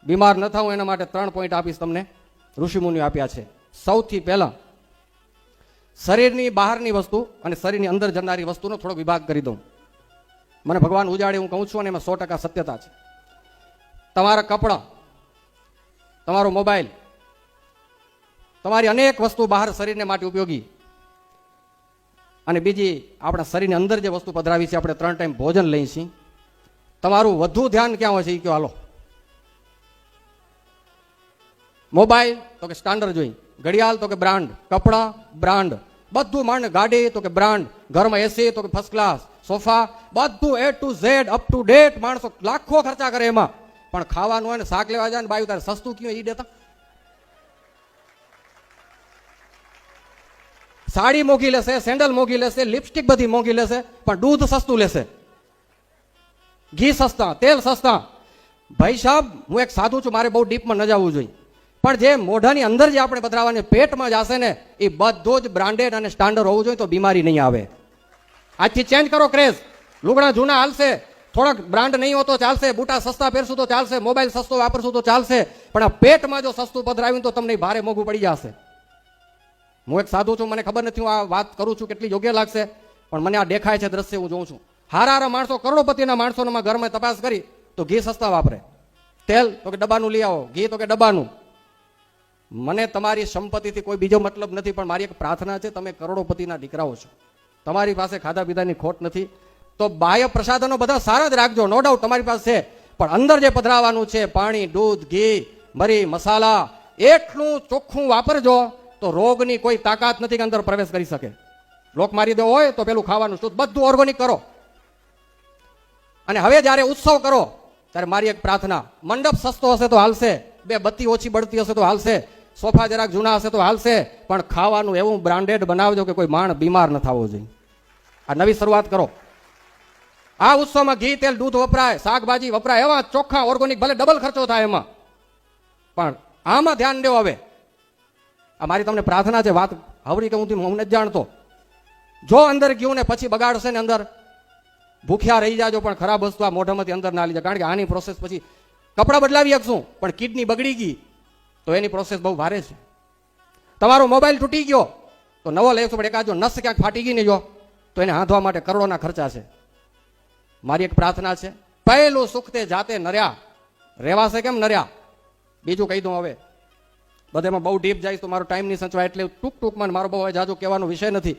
બીમાર ન થાઉં એના માટે 3 પોઈન્ટ આપીશ તમને, ઋષિમુનિઓ આપ્યા છે. સૌથી પહેલા શરીરની બહારની વસ્તુ અને શરીરની અંદર જનારી વસ્તુનો થોડો વિભાગ કરી દઉં. મને ભગવાન ઉજાડે હું કહું છું અને એમાં 100% સત્યતા છે. તમારા કપડાં, તમારો મોબાઈલ, તમારી અનેક વસ્તુ બહાર શરીરને માટે ઉપયોગી, અને બીજી આપણા શરીરની અંદર જે વસ્તુ પધરાવી છે, આપણે 3 ટાઈમ ભોજન લઈએ છીએ. તમારું વધુ ધ્યાન ક્યાં હોય છે એ કયો હાલો. મોબાઈલ તો કે સ્ટાન્ડર્ડ જોઈ, ઘડિયાળ તો કે બ્રાન્ડ, કપડાં બ્રાન્ડ, બધું માંડ, ગાડી તો કે બ્રાન્ડ, ઘરમાં એસી તો કે ફર્સ્ટ ક્લાસ, સોફા, બધું A to Z up to date. માણસો લાખો ખર્ચા કરે એમાં, પણ ખાવાનું હોય ને શાક લેવા જાય ને બાયું તારે સસ્તું કયું એ દેતા. સાડી મોંઘી લેશે, સેન્ડલ મોંઘી લેશે, લિપસ્ટિક બધી મોંઘી લેશે, પણ દૂધ સસ્તું લેશે, ઘી સસ્તા, તેલ સસ્તા. ભાઈ સાહેબ, હું એક સાધુ છું, મારે બહુ ડીપમાં ન જવું જોઈએ, પણ જે મોઢાની અંદર જે આપણે પધરાવાની પેટમાં જશે ને એ બધું જ બ્રાન્ડેડ અને સ્ટાન્ડર્ડ હોવું જોઈએ, તો બીમારી નહીં આવે. આજથી ચેન્જ કરો ક્રેઝ. લુગડા જૂના હાલશે, થોડાક બ્રાન્ડ નહીં હોતો ચાલશે, બુટા સસ્તા પહેરશું તો ચાલશે, મોબાઈલ સસ્તો વાપરશું તો ચાલશે, પણ આ પેટમાં જો સસ્તું પધરાવ્યું તો તમને ભારે મોંઘું પડી જશે. હું એક સાધુ છું, મને ખબર નથી હું આ વાત કરું છું કેટલી યોગ્ય લાગશે, પણ મને આ દેખાય છે દ્રશ્ય, હું જોઉં છું. હારા માણસો, કરોડપતિના માણસોના ઘરમાં તપાસ કરી તો ઘી સસ્તા વાપરે, તેલ તો કે ડબ્બાનું લઈ આવો, ઘી તો કે ડબ્બાનું. મને તમારી સંપત્તિથી કોઈ બીજો મતલબ નથી, પણ મારી એક પ્રાર્થના છે, તમે કરોડોપતિના દીકરાઓ છો, તમારી પાસે ખાધા પીધાની ખોટ નથી, તો બાહ્ય પ્રસાધનો બધા સારા જ રાખજો, નો ડાઉટ તમારી પાસે છે, પણ અંદર જે પધરાવાનું છે પાણી, દૂધ, ઘી, મરી, મસાલા, એટલું ચોખ્ખું વાપરજો તો રોગની કોઈ તાકાત નથી કે અંદર પ્રવેશ કરી શકે. લોક મારી દેવો હોય તો પેલું ખાવાનું શુદ્ધ, બધું ઓર્ગેનિક કરો. અને હવે જ્યારે ઉત્સવ કરો ત્યારે મારી એક પ્રાર્થના, મંડપ સસ્તો હશે તો હાલશે, 2 બત્તી ઓછી બળતી હશે તો હાલશે, સોફા જરાક જૂના હશે તો હાલશે, પણ ખાવાનું એવું બ્રાન્ડેડ બનાવજો કે કોઈ માણ બીમાર ન થવો જોઈએ. આ નવી શરૂઆત કરો. આ ઉત્સવમાં ઘી, તેલ, દૂધ વપરાય, શાકભાજી વપરાય, એવા ચોખ્ખા ઓર્ગેનિક, ભલે ડબલ ખર્ચો થાય એમાં, પણ આમાં ધ્યાન દેવો. હવે આ મારી તમને પ્રાર્થના છે, વાત હવરી કે હું નથી જાણતો. જો અંદર ગયું ને પછી બગાડશે ને અંદર, ભૂખ્યા રહી જાજો, પણ ખરાબ વસ્તુ આ મોઢામાંથી અંદર ના લીધે, કારણ કે આની પ્રોસેસ પછી કપડાં બદલાવી શકશું, પણ કિડની બગડી ગઈ તો એની પ્રોસેસ બહુ ભારે છે. તમારો મોબાઈલ તૂટી ગયો તો નવો લેશો, પણ એકાદ જો નસ ક્યાંક ફાટી ગઈ ને જો, તો એને હાંધવા માટે કરોડોના ખર્ચા છે. મારી એક પ્રાર્થના છે, પહેલું સુખ તે જાતે નર્યા, રહેવાશે કેમ નર્યા. બીજું કહી દઉં, હવે બધેમાં બહુ ડીપ જાય તો મારો ટાઈમ નહીં સંચવાય, એટલે ટૂંકમાં મારો બહુ જાજુ કહેવાનો વિષય નથી.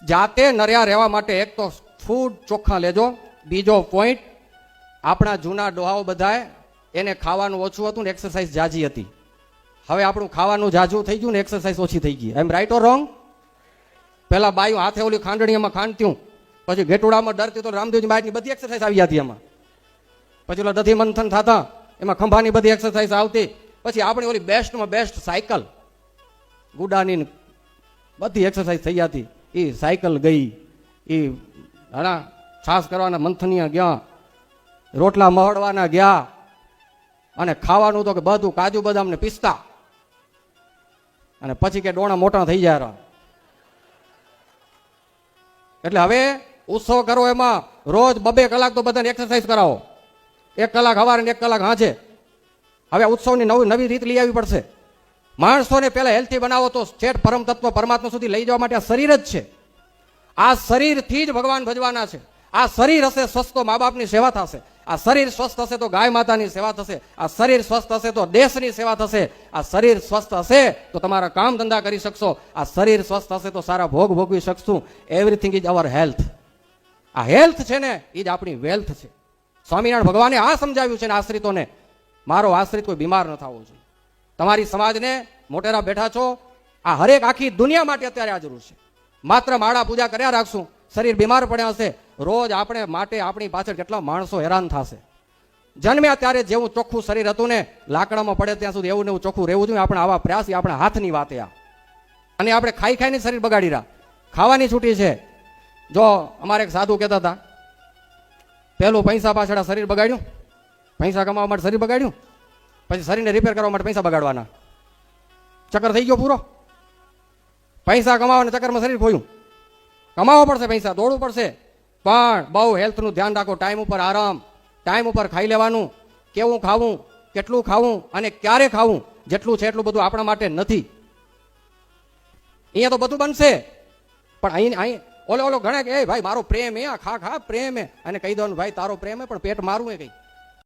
જાતે નર્યા રહેવા માટે એક તો ફૂડ ચોખ્ખા લેજો. બીજો પોઈન્ટ, આપણા જૂના ડોહાઓ બધાએ એને ખાવાનું ઓછું હતું ને એક્સરસાઇઝ જાજી હતી. હવે આપણું ખાવાનું જાજુ થઈ ગયું ને એક્સરસાઇઝ ઓછી થઈ ગઈ. એમ રાઈટ ઓર રોંગ? પેલા બાયું હાથે ઓલી ખાંડણીમાં ખાંડત્યું, પછી ઘેટુડામાં ડરતી તો રામદેવજી બાઈની બધી એક્સરસાઇઝ આવી હતી એમાં, પછી ઓલા દધી મંથન થતા એમાં ખંભાની બધી એક્સરસાઇઝ આવતી, પછી આપણી ઓલી બેસ્ટમાં બેસ્ટ સાયકલ, ગુડાની બધી એક્સરસાઇઝ થઈ જતી. એ સાયકલ ગઈ, એ હણા છાસ કરવાના મંથનીયા ગયા, રોટલા મહડવાના ગયા, અને ખાવાનું તો કે બધું કાજુ બદામ ને પિસ્તા, અને પછી કે ડોણા મોટા થઈ જાય. એટલે હવે ઉત્સવ કરો એમાં રોજ 2-2 કલાક તો બધાને એક્સરસાઇઝ કરાવો, 1 કલાક સવારે ને 1 કલાક સાંજે. હવે ઉત્સવની નવી રીત લઈ આવી પડશે. માણસોને પહેલા હેલ્થી બનાવો તો છેટ પરમ તત્વ પરમાત્મા સુધી લઈ જવા માટે આ શરીર જ છે. આ શરીરથી જ ભગવાન ભજવાના છે. આ શરીર હશે સ્વસ્થ તો મા બાપની સેવા થશે, આ શરીર સ્વસ્થ હશે તો ગાય માતાની સેવા થશે, આ શરીર સ્વસ્થ હશે તો દેશની સેવા થશે, આ શરીર સ્વસ્થ હશે તો તમારા કામ ધંધા કરી શકશો, આ શરીર સ્વસ્થ હશે તો સારા ભોગ ભોગવી શકશું. Everything is our health. આ હેલ્થ છે ને એ જ આપણી વેલ્થ છે. સ્વામિનારાયણ ભગવાને આ સમજાવ્યું છે ને આશ્રિતોને, મારો આશ્રિત કોઈ બીમાર ન થવો જોઈએ. તમારી સમાજને મોટેરા બેઠા છો, આ હરેક આખી દુનિયા માટે અત્યારે આ જરૂર છે. માત્ર માળા પૂજા કર્યા રાખશું, શરીર બીમાર પડ્યા હશે, રોજ આપણે માટે આપણી પાછળ કેટલા માણસો હેરાન થશે. જન્મ્યા ત્યારે જેવું ચોખ્ખું શરીર હતું ને, લાકડામાં પડે ત્યાં સુધી એવું ને એવું ચોખ્ખું રહેવું જોઈએ. આપણે આવા પ્રયાસ આપણા હાથની વાત. અને આપણે ખાઈ ખાઈને શરીર બગાડી રહ્યા, ખાવાની છૂટી છે. જો અમારે એક સાધુ કહેતા હતા, પહેલું પૈસા પાછળ શરીર બગાડ્યું, પૈસા કમાવા માટે શરીર બગાડ્યું, પછી શરીરને રિપેર કરવા માટે પૈસા બગાડવાના. ચક્કર થઈ ગયો પૂરો. પૈસા કમાવાના ચક્કરમાં શરીર ખોયું. કમાવો પડશે, પૈસા દોડવું પડશે, પણ બહુ હેલ્થનું ધ્યાન રાખો. ટાઈમ ઉપર આરામ, ટાઈમ ઉપર ખાઈ લેવાનું, કેવું ખાવું, કેટલું ખાવું અને ક્યારે ખાવું, જેટલું છે એટલું બધું આપણા માટે નથી. અહીંયા તો બધું બનશે, પણ અહીં ઓલો ઘણા કે એ ભાઈ મારો પ્રેમ એ ખા ખા પ્રેમ એ, અને કહી દો ભાઈ તારો પ્રેમ હે પણ પેટ મારું એ કઈ.